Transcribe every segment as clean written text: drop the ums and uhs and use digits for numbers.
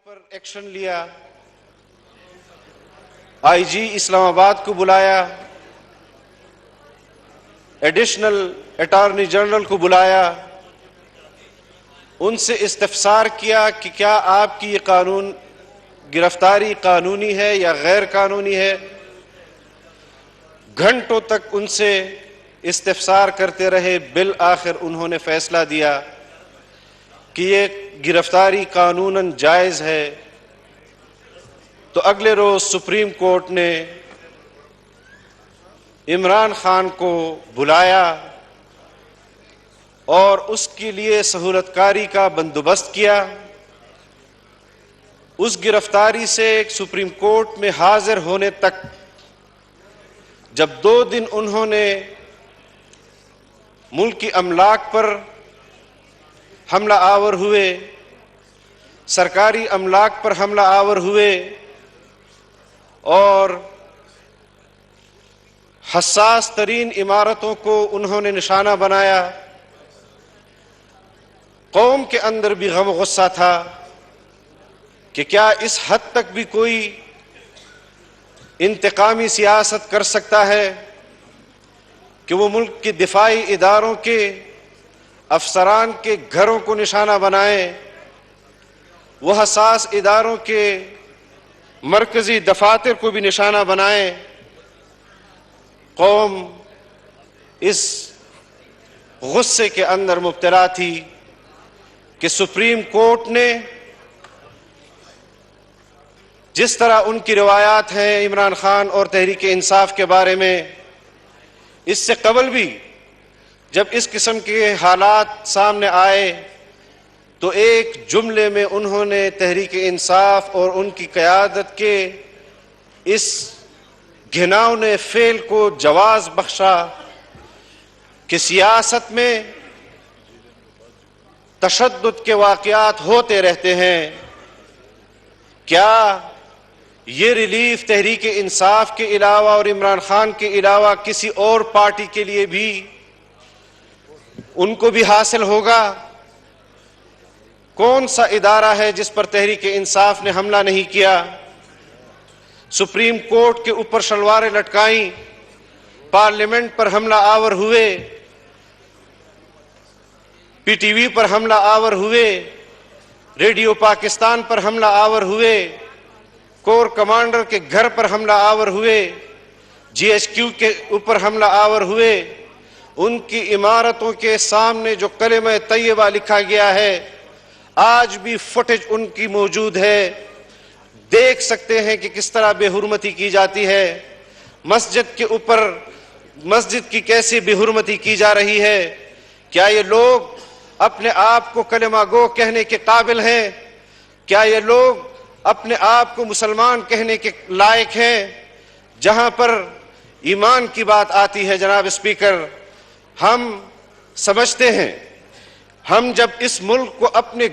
پر action لیا، آئی جی اسلام آباد کو بلایا، ایڈیشنل اٹارنی جنرل کو بلایا، ان سے استفسار کیا کہ کیا آپ کی یہ گرفتاری قانونی ہے یا غیر قانونی ہے۔ گھنٹوں تک ان سے استفسار کرتے رہے، بالآخر انہوں نے فیصلہ دیا کہ یہ گرفتاری قانوناً جائز ہے۔ تو اگلے روز سپریم کورٹ نے عمران خان کو بلایا اور اس کے لیے سہولت کاری کا بندوبست کیا۔ اس گرفتاری سے سپریم کورٹ میں حاضر ہونے تک جب 2 دن انہوں نے ملکی املاک پر حملہ آور ہوئے، سرکاری املاک پر حملہ آور ہوئے اور حساس ترین عمارتوں کو انہوں نے نشانہ بنایا، قوم کے اندر بھی غم و غصہ تھا کہ کیا اس حد تک بھی کوئی انتقامی سیاست کر سکتا ہے کہ وہ ملک کے دفاعی اداروں کے افسران کے گھروں کو نشانہ بنائیں، وہ حساس اداروں کے مرکزی دفاتر کو بھی نشانہ بنائیں۔ قوم اس غصے کے اندر مبتلا تھی کہ سپریم کورٹ نے جس طرح ان کی روایات ہیں عمران خان اور تحریک انصاف کے بارے میں، اس سے قبل بھی جب اس قسم کے حالات سامنے آئے تو ایک جملے میں انہوں نے تحریک انصاف اور ان کی قیادت کے اس گھناؤنے فعل کو جواز بخشا کہ سیاست میں تشدد کے واقعات ہوتے رہتے ہیں، کیا یہ ریلیف تحریک انصاف کے علاوہ اور عمران خان کے علاوہ کسی اور پارٹی کے لیے بھی ان کو بھی حاصل ہوگا؟ کون سا ادارہ ہے جس پر تحریک انصاف نے حملہ نہیں کیا؟ سپریم کورٹ کے اوپر شلواریں لٹکائیں، پارلیمنٹ پر حملہ آور ہوئے، پی ٹی وی پر حملہ آور ہوئے، ریڈیو پاکستان پر حملہ آور ہوئے، کور کمانڈر کے گھر پر حملہ آور ہوئے، جی ایچ کیو کے اوپر حملہ آور ہوئے، ان کی عمارتوں کے سامنے جو کلمہ طیبہ لکھا گیا ہے آج بھی فوٹیج ان کی موجود ہے، دیکھ سکتے ہیں کہ کس طرح بے حرمتی کی جاتی ہے، مسجد کے اوپر مسجد کی کیسی بے حرمتی کی جا رہی ہے۔ کیا یہ لوگ اپنے آپ کو کلمہ گو کہنے کے قابل ہیں؟ کیا یہ لوگ اپنے آپ کو مسلمان کہنے کے لائق ہیں؟ جہاں پر ایمان کی بات آتی ہے جناب اسپیکر، ہم سمجھتے ہیں ہم جب اس ملک کو اپنے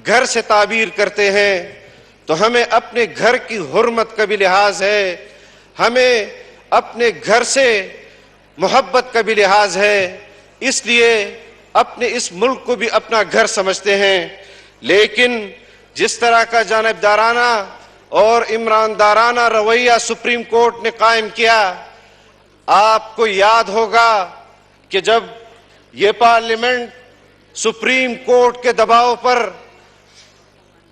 گھر سے تعبیر کرتے ہیں تو ہمیں اپنے گھر کی حرمت کا بھی لحاظ ہے، ہمیں اپنے گھر سے محبت کا بھی لحاظ ہے، اس لیے اپنے اس ملک کو بھی اپنا گھر سمجھتے ہیں۔ لیکن جس طرح کا جانبدارانہ اور عمراندارانہ رویہ سپریم کورٹ نے قائم کیا، آپ کو یاد ہوگا کہ جب یہ پارلیمنٹ سپریم کورٹ کے دباؤ پر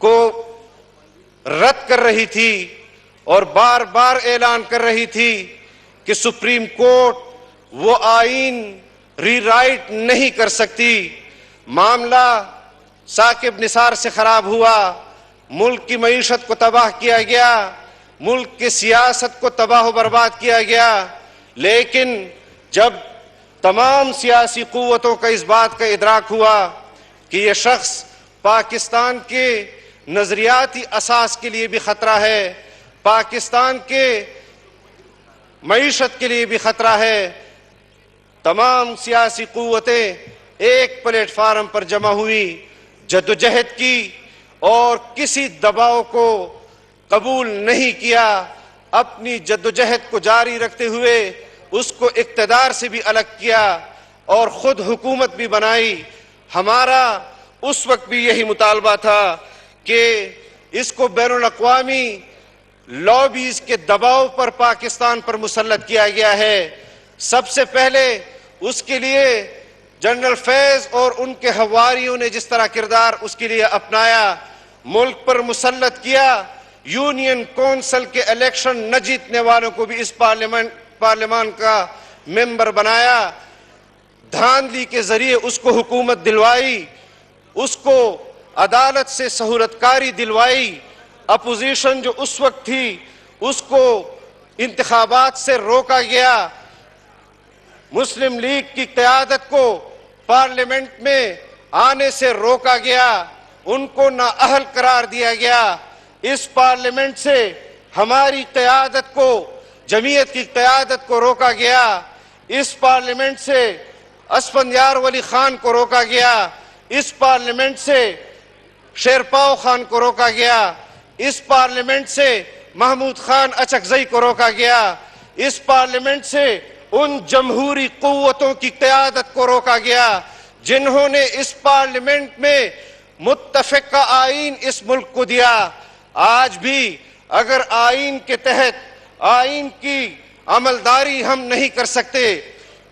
کو رد کر رہی تھی اور بار بار اعلان کر رہی تھی کہ سپریم کورٹ وہ آئین ری رائٹ نہیں کر سکتی، معاملہ ثاقب نثار سے خراب ہوا، ملک کی معیشت کو تباہ کیا گیا، ملک کی سیاست کو تباہ و برباد کیا گیا، لیکن جب تمام سیاسی قوتوں کا اس بات کا ادراک ہوا کہ یہ شخص پاکستان کے نظریاتی اساس کے لیے بھی خطرہ ہے، پاکستان کے معیشت کے لیے بھی خطرہ ہے، تمام سیاسی قوتیں ایک پلیٹ فارم پر جمع ہوئی، جدوجہد کی اور کسی دباؤ کو قبول نہیں کیا، اپنی جدوجہد کو جاری رکھتے ہوئے اس کو اقتدار سے بھی الگ کیا اور خود حکومت بھی بنائی۔ ہمارا اس وقت بھی یہی مطالبہ تھا کہ اس کو بین الاقوامی لابیز کے دباؤ پر پاکستان پر مسلط کیا گیا ہے۔ سب سے پہلے اس کے لیے جنرل فیض اور ان کے حواریوں نے جس طرح کردار اس کے لیے اپنایا، ملک پر مسلط کیا، یونین کونسل کے الیکشن نہ جیتنے والوں کو بھی اس پارلیمان کا ممبر بنایا، دھاندلی کے ذریعے اس کو حکومت دلوائی، اس کو عدالت سے سہولت کاری دلوائی، اپوزیشن جو اس وقت تھی اس کو انتخابات سے روکا گیا، مسلم لیگ کی قیادت کو پارلیمنٹ میں آنے سے روکا گیا، ان کو نااہل قرار دیا گیا۔ اس پارلیمنٹ سے ہماری قیادت کو، جمعیت کی قیادت کو روکا گیا، اس پارلیمنٹ سے اسفندیار ولی خان کو روکا گیا، اس پارلیمنٹ سے شیرپاؤ خان کو روکا گیا، اس پارلیمنٹ سے محمود خان اچکزئی کو روکا گیا، اس پارلیمنٹ سے ان جمہوری قوتوں کی قیادت کو روکا گیا جنہوں نے اس پارلیمنٹ میں متفقہ آئین اس ملک کو دیا۔ آج بھی اگر آئین کے تحت آئین کی عملداری ہم نہیں کر سکتے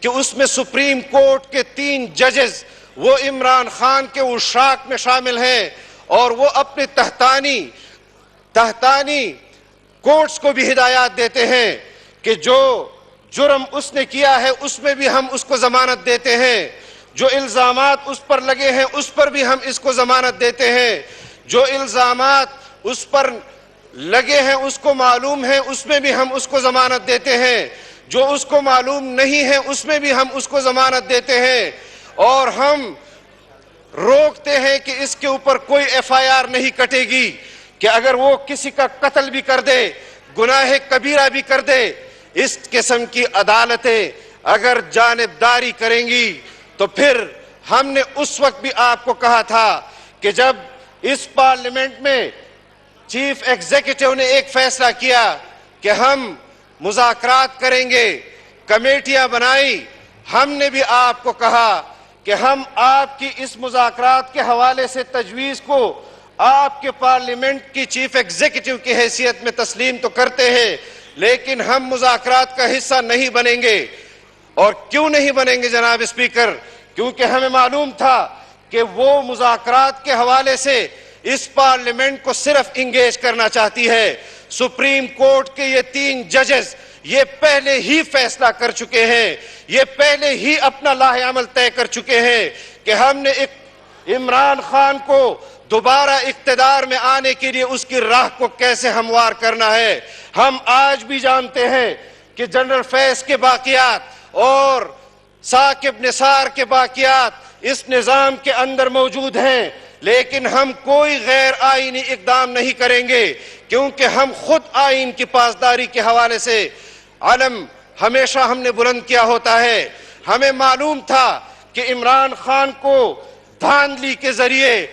کہ اس میں سپریم کورٹ کے 3 ججز وہ عمران خان کے عشاق میں شامل ہیں اور وہ اپنے تحتانی کورٹس کو بھی ہدایات دیتے ہیں کہ جو جرم اس نے کیا ہے اس میں بھی ہم اس کو ضمانت دیتے ہیں، جو الزامات اس پر لگے ہیں اس پر بھی ہم اس کو ضمانت دیتے ہیں، جو الزامات اس پر لگے ہیں اس کو معلوم ہے اس میں بھی ہم اس کو ضمانت دیتے ہیں، جو اس کو معلوم نہیں ہے اس میں بھی ہم اس کو ضمانت دیتے ہیں، اور ہم روکتے ہیں کہ اس کے اوپر کوئی ایف آئی آر نہیں کٹے گی کہ اگر وہ کسی کا قتل بھی کر دے، گناہ کبیرہ بھی کر دے۔ اس قسم کی عدالتیں اگر جانبداری کریں گی تو پھر ہم نے اس وقت بھی آپ کو کہا تھا کہ جب اس پارلیمنٹ میں چیف ایگزیکٹو نے ایک فیصلہ کیا کہ ہم مذاکرات کریں گے، کمیٹیاں بنائی، ہم نے بھی آپ کو کہا کہ ہم آپ کی اس مذاکرات کے حوالے سے تجویز کو آپ کے پارلیمنٹ کی چیف ایگزیکٹو کی حیثیت میں تسلیم تو کرتے ہیں، لیکن ہم مذاکرات کا حصہ نہیں بنیں گے۔ اور کیوں نہیں بنیں گے جناب اسپیکر؟ کیونکہ ہمیں معلوم تھا کہ وہ مذاکرات کے حوالے سے اس پارلیمنٹ کو صرف انگیج کرنا چاہتی ہے۔ سپریم کورٹ کے یہ 3 ججز یہ پہلے ہی فیصلہ کر چکے ہیں، یہ پہلے ہی اپنا لاہ عمل طے کر چکے ہیں کہ ہم نے عمران خان کو دوبارہ اقتدار میں آنے کے لیے اس کی راہ کو کیسے ہموار کرنا ہے۔ ہم آج بھی جانتے ہیں کہ جنرل فیض کے باقیات اور ثاقب نثار کے باقیات اس نظام کے اندر موجود ہیں، لیکن ہم کوئی غیر آئینی اقدام نہیں کریں گے کیونکہ ہم خود آئین کی پاسداری کے حوالے سے علم ہمیشہ ہم نے بلند کیا ہوتا ہے۔ ہمیں معلوم تھا کہ عمران خان کو دھاندلی کے ذریعے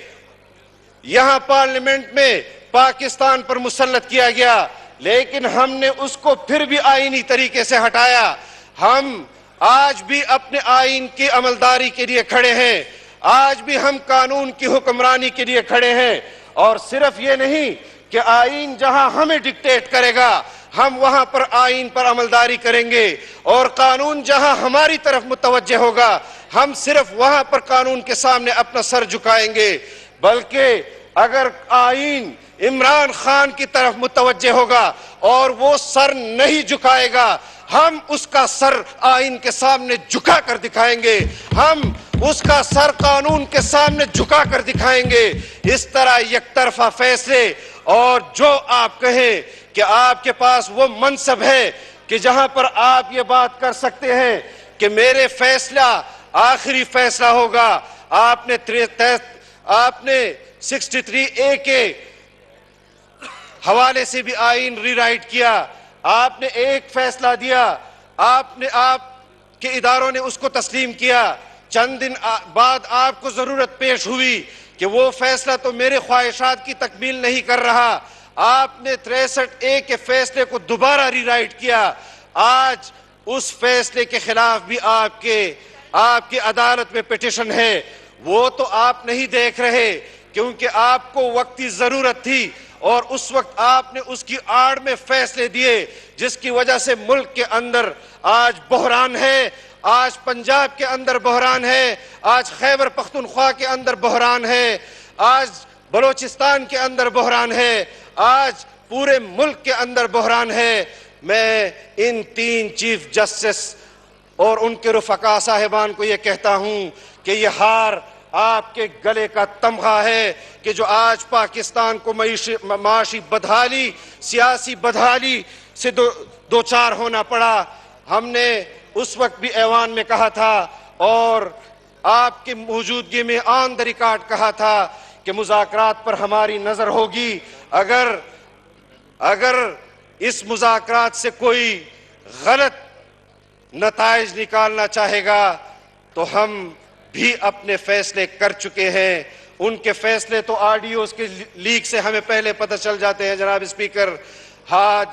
یہاں پارلیمنٹ میں پاکستان پر مسلط کیا گیا، لیکن ہم نے اس کو پھر بھی آئینی طریقے سے ہٹایا۔ ہم آج بھی اپنے آئین کی عملداری کے لیے کھڑے ہیں، آج بھی ہم قانون کی حکمرانی کے لیے کھڑے ہیں، اور صرف یہ نہیں کہ آئین جہاں ہمیں ڈکٹیٹ کرے گا ہم وہاں پر آئین پر عملداری کریں گے، اور قانون جہاں ہماری طرف متوجہ ہوگا ہم صرف وہاں پر قانون کے سامنے اپنا سر جھکائیں گے، بلکہ اگر آئین عمران خان کی طرف متوجہ ہوگا اور وہ سر نہیں جھکائے گا ہم اس کا سر آئین کے سامنے جھکا کر دکھائیں گے، ہم اس کا سر قانون کے سامنے جھکا کر دکھائیں گے۔ اس طرح یک طرفہ فیصلے، اور جو آپ کہیں کہ آپ کے پاس وہ منصب ہے کہ جہاں پر آپ یہ بات کر سکتے ہیں کہ میرے فیصلہ آخری فیصلہ ہوگا، آپ نے 63A کے حوالے سے بھی آئین ری رائٹ کیا، آپ نے ایک فیصلہ دیا، آپ کے اداروں نے اس کو تسلیم کیا، چند دن بعد آپ کو ضرورت پیش ہوئی کہ وہ فیصلہ تو میرے خواہشات کی تکمیل نہیں کر رہا، آپ نے 63A کے فیصلے کو دوبارہ ری رائٹ کیا۔ آج اس فیصلے کے خلاف بھی آپ کی عدالت میں پٹیشن ہے، وہ تو آپ نہیں دیکھ رہے کیونکہ آپ کو وقتی ضرورت تھی اور اس وقت آپ نے اس کی آڑ میں فیصلے دیے جس کی وجہ سے ملک کے اندر آج بحران ہے، آج پنجاب کے اندر بحران ہے، آج خیبر پختونخوا کے اندر بحران ہے، آج بلوچستان کے اندر بحران ہے، آج پورے ملک کے اندر بحران ہے۔ میں ان 3 چیف جسٹس اور ان کے رفقا صاحبان کو یہ کہتا ہوں کہ یہ ہار آپ کے گلے کا تمغہ ہے کہ جو آج پاکستان کو معاشی بدحالی، سیاسی بدحالی سے دوچار ہونا پڑا۔ ہم نے اس وقت بھی ایوان میں کہا تھا اور آپ کی موجودگی میں آن دی ریکارڈ کہا تھا کہ مذاکرات پر ہماری نظر ہوگی، اگر اس مذاکرات سے کوئی غلط نتائج نکالنا چاہے گا تو ہم بھی اپنے فیصلے کر چکے ہیں۔ ان کے فیصلے تو آڈیوز کے لیک سے ہمیں پہلے پتہ چل جاتے ہیں جناب اسپیکر۔ آج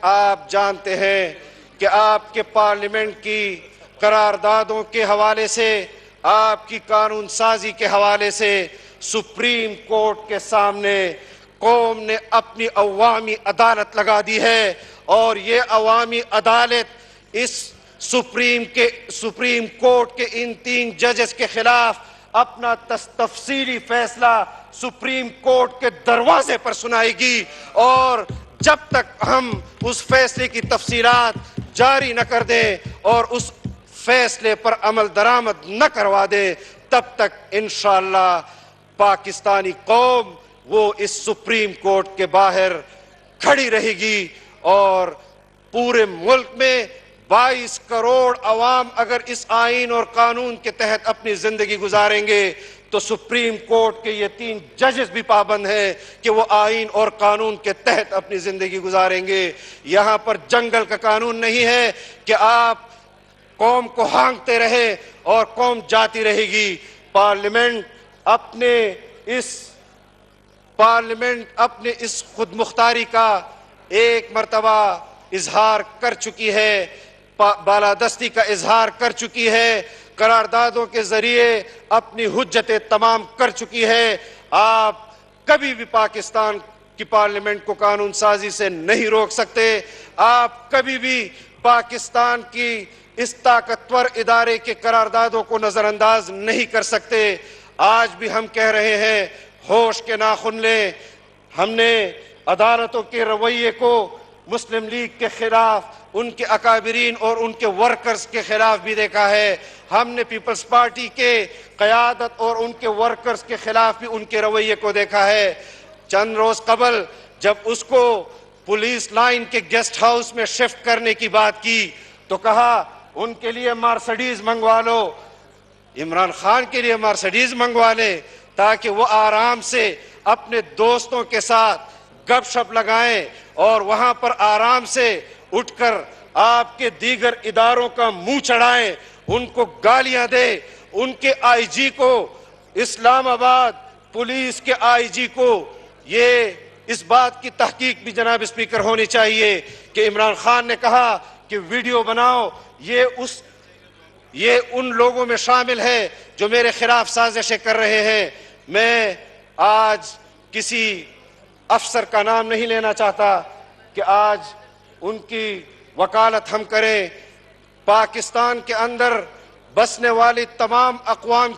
آپ جانتے ہیں کہ آپ کے پارلیمنٹ کی قراردادوں کے حوالے سے، آپ کی قانون سازی کے حوالے سے سپریم کورٹ کے سامنے قوم نے اپنی عوامی عدالت لگا دی ہے، اور یہ عوامی عدالت اس سپریم کورٹ کے ان 3 ججز کے خلاف اپنا تفصیلی فیصلہ سپریم کورٹ کے دروازے پر سنائے گی، اور جب تک ہم اس فیصلے کی تفصیلات جاری نہ کر دیں اور اس فیصلے پر عمل درآمد نہ کروا دیں، تب تک انشاءاللہ پاکستانی قوم وہ اس سپریم کورٹ کے باہر کھڑی رہے گی، اور پورے ملک میں 22 کروڑ عوام اگر اس آئین اور قانون کے تحت اپنی زندگی گزاریں گے تو سپریم کورٹ کے یہ 3 ججز بھی پابند ہیں کہ وہ آئین اور قانون کے تحت اپنی زندگی گزاریں گے۔ یہاں پر جنگل کا قانون نہیں ہے کہ آپ قوم کو ہانکتے رہے اور قوم جاتی رہے گی۔ پارلیمنٹ اپنے اس خود مختاری کا ایک مرتبہ اظہار کر چکی ہے، بالادستی کا اظہار کر چکی ہے، قراردادوں کے ذریعے اپنی حجتیں تمام کر چکی ہے۔ آپ کبھی بھی پاکستان کی پارلیمنٹ کو قانون سازی سے نہیں روک سکتے، آپ کبھی بھی پاکستان کی اس طاقتور ادارے کے قراردادوں کو نظر انداز نہیں کر سکتے۔ آج بھی ہم کہہ رہے ہیں ہوش کے ناخن لیں۔ ہم نے عدالتوں کے رویے کو مسلم لیگ کے خلاف، ان کے اکابرین اور ان کے ورکرز کے خلاف بھی دیکھا ہے۔ ہم نے پیپلز پارٹی کے قیادت اور ان کے ورکرز کے خلاف بھی ان کے رویے کو دیکھا ہے۔ چند روز قبل جب اس کو پولیس لائن کے گیسٹ ہاؤس میں شفٹ کرنے کی بات کی تو کہا ان کے لیے مرسڈیز منگوا لو۔ عمران خان کے لیے مرسڈیز منگوا لے تاکہ وہ آرام سے اپنے دوستوں کے ساتھ گپ شپ لگائیں اور وہاں پر آرام سے اٹھ کر آپ کے دیگر اداروں کا منہ چڑھائیں، ان کو گالیاں دے۔ ان کے آئی جی کو، اسلام آباد پولیس کے آئی جی کو یہ اس بات کی تحقیق بھی جناب اسپیکر ہونی چاہیے کہ عمران خان نے کہا کہ ویڈیو بناؤ، یہ ان لوگوں میں شامل ہے جو میرے خلاف سازشیں کر رہے ہیں۔ میں آج کسی افسر کا نام نہیں لینا چاہتا کہ آج ان کی وکالت ہم کریں۔ پاکستان کے اندر بسنے والی تمام اقوام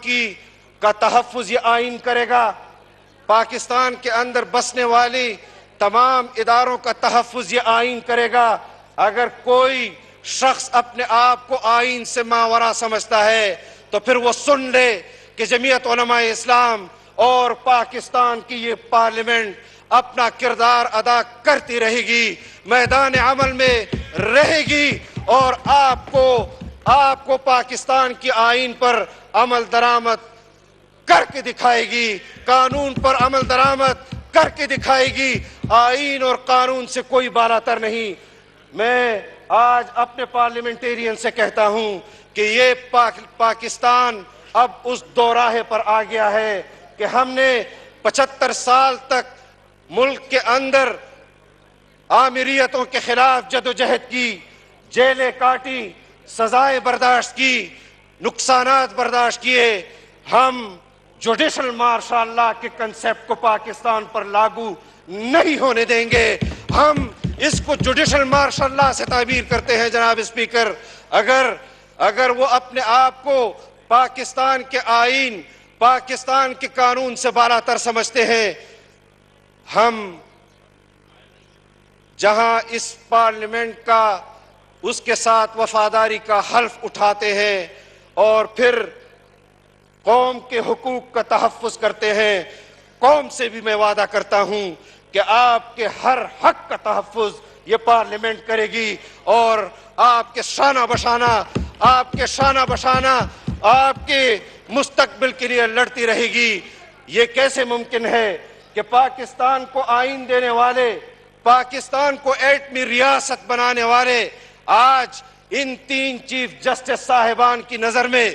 کا تحفظ یہ آئین کرے گا۔ پاکستان کے اندر بسنے والی تمام اداروں کا تحفظ یہ آئین کرے گا۔ اگر کوئی شخص اپنے آپ کو آئین سے ماورا سمجھتا ہے تو پھر وہ سن لے کہ جمعیت علماء اسلام اور پاکستان کی یہ پارلیمنٹ اپنا کردار ادا کرتی رہے گی، میدان عمل میں رہے گی، اور آپ کو پاکستان کی آئین پر عمل درآمد کر کے دکھائے گی، قانون پر عمل درآمد کر کے دکھائے گی۔ آئین اور قانون سے کوئی بالاتر نہیں۔ میں آج اپنے پارلیمنٹیرین سے کہتا ہوں کہ یہ پاکستان اب اس دوراہے پر آ گیا ہے کہ ہم نے 75 سال تک ملک کے اندر آمریتوں کے خلاف جدوجہد کی، جیلیں کاٹی، سزائیں برداشت کی، نقصانات برداشت کیے۔ ہم جوڈیشل مارشل لا کے کنسپٹ کو پاکستان پر لاگو نہیں ہونے دیں گے. ہم اس کو جوڈیشل مارشل لا سے تعبیر کرتے ہیں جناب اسپیکر. اگر وہ اپنے آپ کو پاکستان کے آئین، پاکستان کے قانون سے بالا تر سمجھتے ہیں، ہم جہاں اس پارلیمنٹ کا اس کے ساتھ وفاداری کا حلف اٹھاتے ہیں اور پھر قوم کے حقوق کا تحفظ کرتے ہیں، قوم سے بھی میں وعدہ کرتا ہوں کہ آپ کے ہر حق کا تحفظ یہ پارلیمنٹ کرے گی اور آپ کے شانہ بشانہ آپ کے مستقبل کے لیے لڑتی رہے گی. یہ کیسے ممکن ہے کہ پاکستان کو آئین دینے والے، پاکستان کو ایٹمی ریاست بنانے والے آج ان 3 چیف جسٹس صاحبان کی نظر میں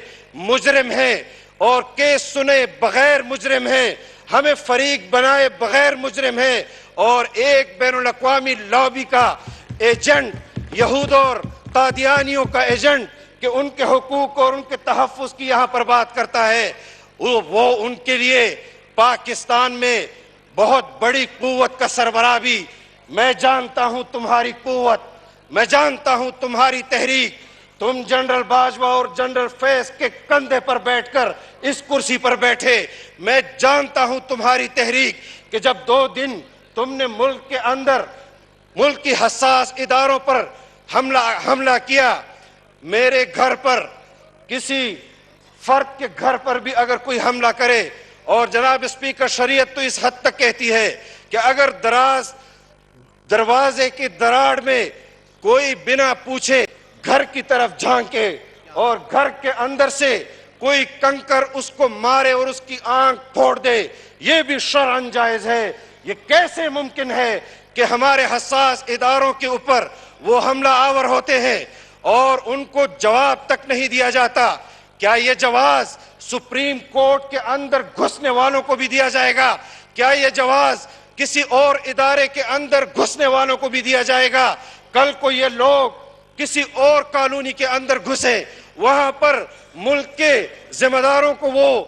مجرم ہیں اور کیس سنے بغیر مجرم ہیں، ہمیں فریق بنائے بغیر مجرم ہیں اور ایک بین الاقوامی لابی کا ایجنٹ، یہود اور قادیانیوں کا ایجنٹ کہ ان کے حقوق اور ان کے تحفظ کی یہاں پر بات کرتا ہے. وہ ان کے لیے پاکستان میں بہت بڑی قوت کا سربراہ بھی. میں جانتا ہوں تمہاری قوت، میں جانتا ہوں تمہاری تحریک. تم جنرل باجوہ اور جنرل فیض کے کندھے پر بیٹھ کر اس کرسی پر بیٹھے. میں جانتا ہوں تمہاری تحریک کہ جب 2 دن تم نے ملک کے اندر ملک کی حساس اداروں پر حملہ کیا، میرے گھر پر، کسی فرد کے گھر پر بھی اگر کوئی حملہ کرے، اور جناب اسپیکر شریعت تو اس حد تک کہتی ہے کہ اگر دروازے کی دراڑ میں کوئی بنا پوچھے گھر کی طرف جھانکے اور گھر کے اندر سے کوئی کنکر اس کو مارے اور اس کی آنکھ پھوڑ دے، یہ بھی شرعاً جائز ہے. یہ کیسے ممکن ہے کہ ہمارے حساس اداروں کے اوپر وہ حملہ آور ہوتے ہیں اور ان کو جواب تک نہیں دیا جاتا؟ کیا یہ جواز سپریم کورٹ کے اندر گھسنے والوں کو بھی دیا جائے گا؟ کیا یہ جواز کسی اور ادارے کے اندر گھسنے والوں کو بھی دیا جائے گا؟ کل کو یہ لوگ کسی اور کالونی کے اندر گھسے، وہاں پر ملک کے ذمہ داروں کو وہ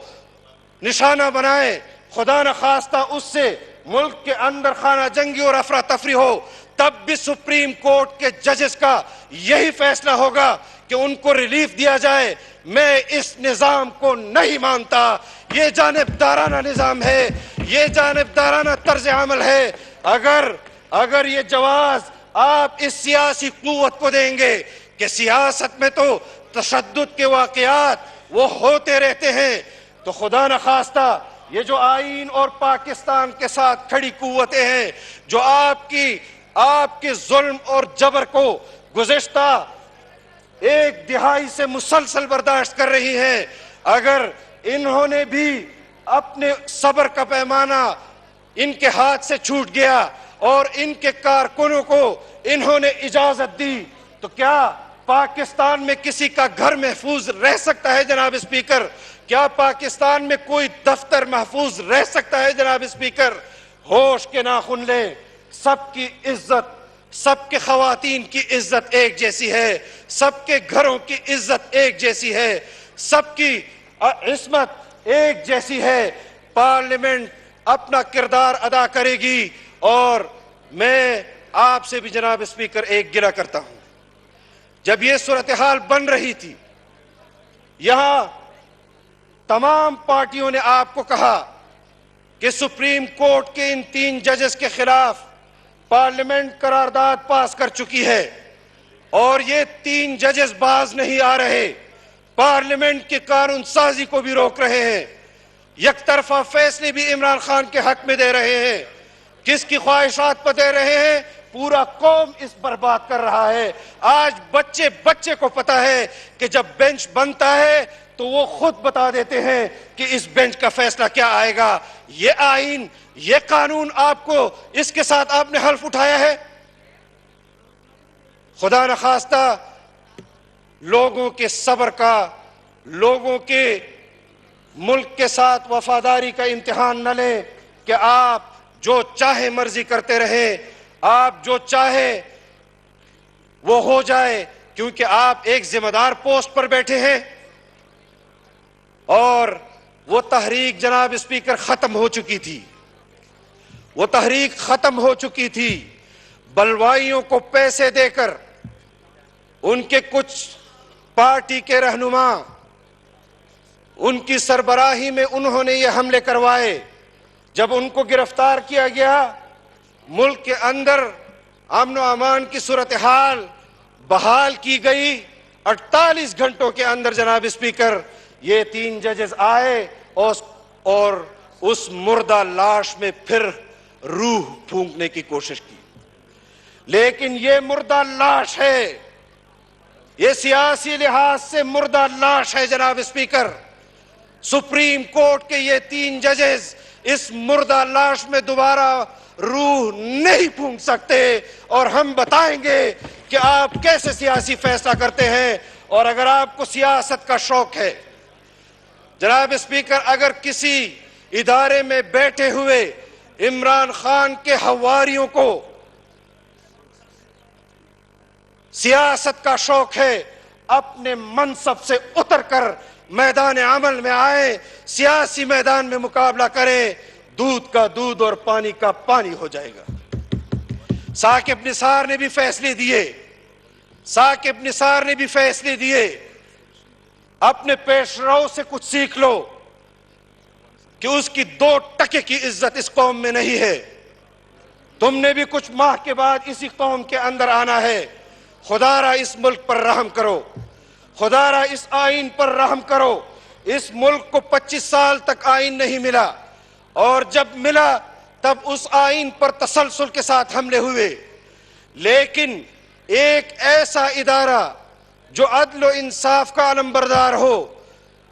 نشانہ بنائے، خدا نخواستہ اس سے ملک کے اندر خانہ جنگی اور افراتفری ہو، تب بھی سپریم کورٹ کے ججز کا یہی فیصلہ ہوگا کہ ان کو ریلیف دیا جائے. میں اس نظام کو نہیں مانتا. یہ جانبدارانہ نظام ہے، یہ جانبدارانہ طرز عمل ہے. اگر یہ جواز آپ اس سیاسی قوت کو دیں گے کہ سیاست میں تو تشدد کے واقعات وہ ہوتے رہتے ہیں، تو خدا نخواستہ یہ جو آئین اور پاکستان کے ساتھ کھڑی قوتیں ہیں جو آپ کے ظلم اور جبر کو گزشتہ 1 دہائی سے مسلسل برداشت کر رہی ہیں، اگر انہوں نے بھی اپنے صبر کا پیمانہ ان کے ہاتھ سے چھوٹ گیا اور ان کے کارکنوں کو انہوں نے اجازت دی، تو کیا پاکستان میں کسی کا گھر محفوظ رہ سکتا ہے جناب اسپیکر؟ کیا پاکستان میں کوئی دفتر محفوظ رہ سکتا ہے جناب اسپیکر؟ ہوش کے ناخن لیں. سب کی عزت، سب کے خواتین کی عزت ایک جیسی ہے، سب کے گھروں کی عزت ایک جیسی ہے، سب کی عصمت ایک جیسی ہے. پارلیمنٹ اپنا کردار ادا کرے گی. اور میں آپ سے بھی جناب اسپیکر ایک گلہ کرتا ہوں، جب یہ صورتحال بن رہی تھی، یہاں تمام پارٹیوں نے آپ کو کہا کہ سپریم کورٹ کے ان 3 ججز کے خلاف پارلیمنٹ قرارداد پاس کر چکی ہے اور یہ 3 ججز باز نہیں آ رہے، پارلیمنٹ کی قانون سازی کو بھی روک رہے ہیں، یک طرفہ فیصلے بھی عمران خان کے حق میں دے رہے ہیں. کس کی خواہشات پر دے رہے ہیں؟ پورا قوم اس پر بات کر رہا ہے. آج بچے کو پتا ہے کہ جب بینچ بنتا ہے تو وہ خود بتا دیتے ہیں کہ اس بینچ کا فیصلہ کیا آئے گا. یہ آئین، یہ قانون آپ کو، اس کے ساتھ آپ نے حلف اٹھایا ہے. خدا نخواستہ لوگوں کے صبر کا، لوگوں کے ملک کے ساتھ وفاداری کا امتحان نہ لیں کہ آپ جو چاہے مرضی کرتے رہیں، آپ جو چاہے وہ ہو جائے، کیونکہ آپ ایک ذمہ دار پوسٹ پر بیٹھے ہیں اور وہ تحریک جناب اسپیکر ختم ہو چکی تھی، وہ تحریک ختم ہو چکی تھی۔ بلوائیوں کو پیسے دے کر ان کے کچھ پارٹی کے رہنما، ان کی سربراہی میں انہوں نے یہ حملے کروائے۔ جب ان کو گرفتار کیا گیا، ملک کے اندر امن و امان کی صورتحال بحال کی گئی۔ 48 گھنٹوں کے اندر جناب اسپیکر یہ 3 ججز آئے اور اس مردہ لاش میں پھر روح پھونکنے کی کوشش کی، لیکن یہ مردہ لاش ہے، یہ سیاسی لحاظ سے مردہ لاش ہے جناب اسپیکر۔ سپریم کورٹ کے یہ 3 ججز اس مردہ لاش میں دوبارہ روح نہیں پھونک سکتے، اور ہم بتائیں گے کہ آپ کیسے سیاسی فیصلہ کرتے ہیں۔ اور اگر آپ کو سیاست کا شوق ہے جناب اسپیکر، اگر کسی ادارے میں بیٹھے ہوئے عمران خان کے حواریوں کو سیاست کا شوق ہے، اپنے منصب سے اتر کر میدان عمل میں آئے، سیاسی میدان میں مقابلہ کریں، دودھ کا دودھ اور پانی کا پانی ہو جائے گا۔ ثاقب نثار نے بھی فیصلے دیے، ثاقب نثار نے بھی فیصلے دیے۔ اپنے پیش رو سے کچھ سیکھ لو کہ اس کی 2 ٹکے کی عزت اس قوم میں نہیں ہے۔ تم نے بھی کچھ ماہ کے بعد اسی قوم کے اندر آنا ہے۔ خدا را اس ملک پر رحم کرو، خدا را اس آئین پر رحم کرو۔ اس ملک کو 25 سال تک آئین نہیں ملا، اور جب ملا تب اس آئین پر تسلسل کے ساتھ حملے ہوئے، لیکن ایک ایسا ادارہ جو عدل و انصاف کا علمبردار ہو،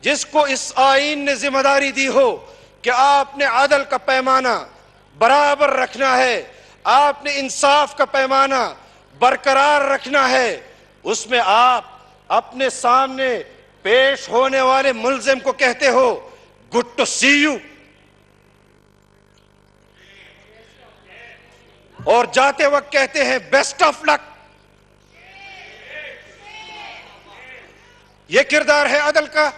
جس کو اس آئین نے ذمہ داری دی ہو کہ آپ نے عدل کا پیمانہ برابر رکھنا ہے، آپ نے انصاف کا پیمانہ برقرار رکھنا ہے، اس میں آپ اپنے سامنے پیش ہونے والے ملزم کو کہتے ہو گڈ ٹو سی یو، اور جاتے وقت کہتے ہیں بیسٹ آف لک۔ یہ کردار ہے عدل کا۔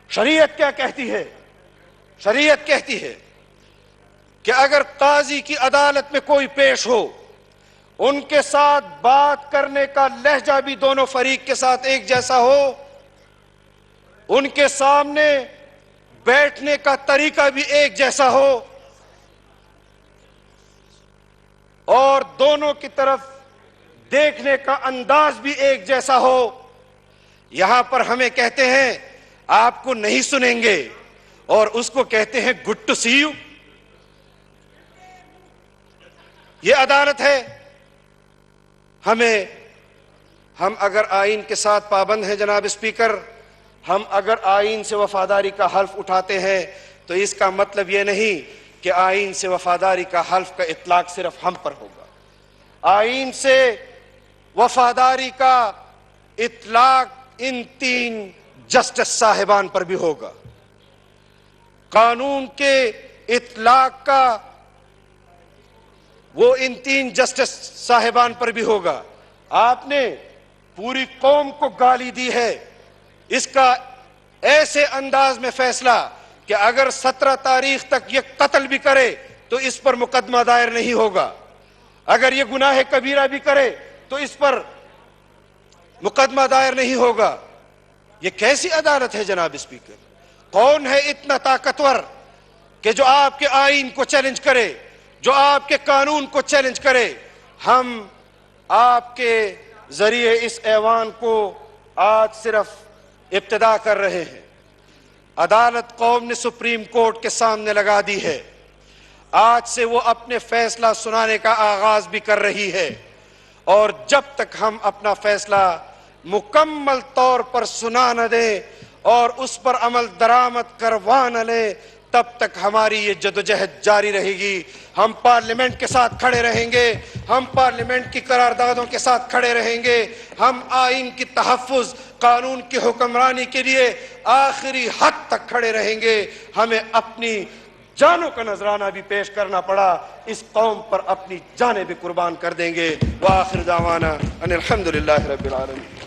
شریعت کیا کہتی ہے؟ شریعت کہتی ہے کہ اگر قاضی کی عدالت میں کوئی پیش ہو، ان کے ساتھ بات کرنے کا لہجہ بھی دونوں فریق کے ساتھ ایک جیسا ہو، ان کے سامنے بیٹھنے کا طریقہ بھی ایک جیسا ہو، اور دونوں کی طرف دیکھنے کا انداز بھی ایک جیسا ہو۔ یہاں پر ہمیں کہتے ہیں آپ کو نہیں سنیں گے، اور اس کو کہتے ہیں گڈ ٹو سی یو۔ یہ عدالت ہے؟ ہم اگر آئین کے ساتھ پابند ہیں جناب اسپیکر، ہم اگر آئین سے وفاداری کا حلف اٹھاتے ہیں تو اس کا مطلب یہ نہیں کہ آئین سے وفاداری کا حلف کا اطلاق صرف ہم پر ہوگا۔ آئین سے وفاداری کا اطلاق ان 3 جسٹس صاحبان پر بھی ہوگا، قانون کے اطلاق کا وہ ان 3 جسٹس صاحبان پر بھی ہوگا۔ آپ نے پوری قوم کو گالی دی ہے، اس کا ایسے انداز میں فیصلہ کہ اگر 17 تاریخ تک یہ قتل بھی کرے تو اس پر مقدمہ دائر نہیں ہوگا، اگر یہ گناہ کبیرہ بھی کرے تو اس پر مقدمہ دائر نہیں ہوگا۔ یہ کیسی عدالت ہے جناب اسپیکر؟ کون ہے اتنا طاقتور کہ جو آپ کے آئین کو چیلنج کرے، جو آپ کے قانون کو چیلنج کرے؟ ہم آپ کے ذریعے اس ایوان کو آج صرف ابتدا کر رہے ہیں۔ عدالت قوم نے سپریم کورٹ کے سامنے لگا دی ہے، آج سے وہ اپنے فیصلہ سنانے کا آغاز بھی کر رہی ہے، اور جب تک ہم اپنا فیصلہ مکمل طور پر سنا نہ دیں اور اس پر عمل درآمد کروا نہ لیں، تب تک ہماری یہ جدوجہد جاری رہے گی۔ ہم پارلیمنٹ کے ساتھ کھڑے رہیں گے، ہم پارلیمنٹ کی قراردادوں کے ساتھ کھڑے رہیں گے، ہم آئین کی تحفظ، قانون کی حکمرانی کے لیے آخری حد تک کھڑے رہیں گے۔ ہمیں اپنی جانوں کا نذرانہ بھی پیش کرنا پڑا، اس قوم پر اپنی جانیں بھی قربان کر دیں گے۔ وآخر دعوانا ان الحمدللہ رب العالمین۔